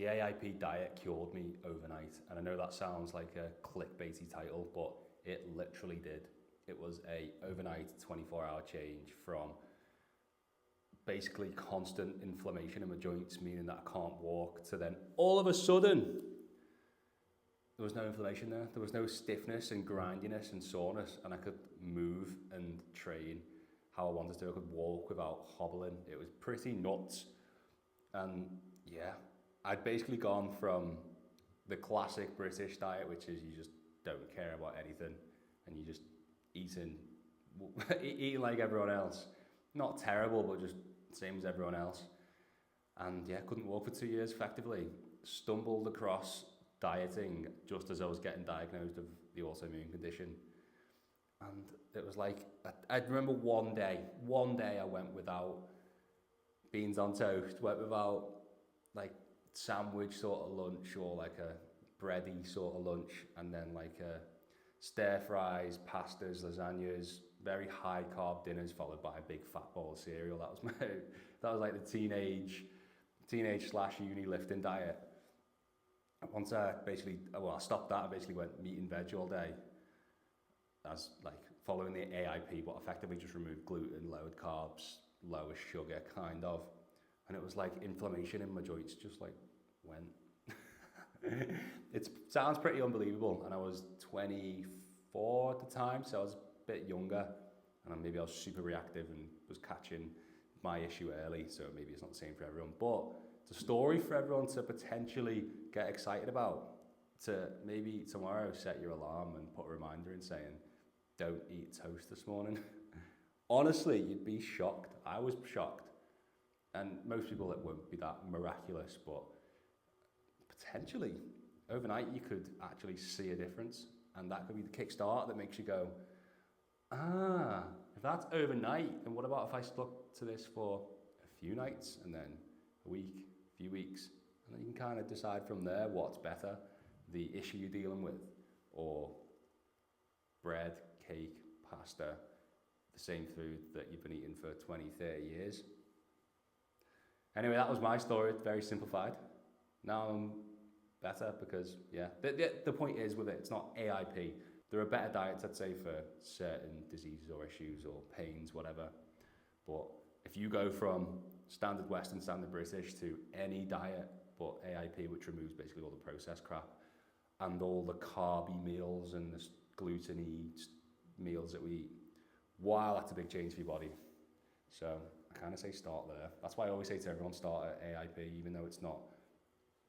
the AIP diet cured me overnight. And I know that sounds like a clickbaity title, but it literally did. It was a overnight 24-hour change from basically constant inflammation in my joints, meaning that I can't walk, to then all of a sudden, there was no inflammation there. There was no stiffness and grindiness and soreness, and I could move and train how I wanted to. I could walk without hobbling. It was pretty nuts. And yeah, I'd basically gone from the classic British diet, which is you just don't care about anything and you just eating like everyone else. Not terrible, but just same as everyone else. And yeah, couldn't walk for 2 years effectively. Stumbled across dieting just as I was getting diagnosed with the autoimmune condition. And it was like, I remember one day I went without beans on toast, went without like sandwich sort of lunch or like a bready sort of lunch, and then like a stir fries, pastas, lasagnas, very high carb dinners followed by a big fat bowl of cereal. That was like the teenage / uni lifting diet. Once I stopped that, I basically went meat and veg all day, as like following the AIP, but effectively just removed gluten, lowered carbs, lower sugar kind of. And it was like inflammation in my joints just like went. It sounds pretty unbelievable. And I was 24 at the time, so I was a bit younger, and maybe I was super reactive and was catching my issue early, so maybe it's not the same for everyone. But it's a story for everyone to potentially get excited about, to maybe tomorrow set your alarm and put a reminder in saying, don't eat toast this morning. Honestly, you'd be shocked. I was shocked. And most people, it won't be that miraculous, but potentially overnight you could actually see a difference. And that could be the kickstart that makes you go, if that's overnight, then what about if I stuck to this for a few nights and then a week, a few weeks, and then you can kind of decide from there what's better, the issue you're dealing with, or bread, cake, pasta, the same food that you've been eating for 20, 30 years. Anyway, that was my story, very simplified. Now I'm better because, yeah, the point is with it, it's not AIP. There are better diets, I'd say, for certain diseases or issues or pains, whatever. But if you go from standard Western, standard British to any diet but AIP, which removes basically all the processed crap and all the carby meals and the gluten-y meals that we eat, wow, that's a big change for your body. So I kind of say start there. That's why I always say to everyone, start at AIP, even though it's not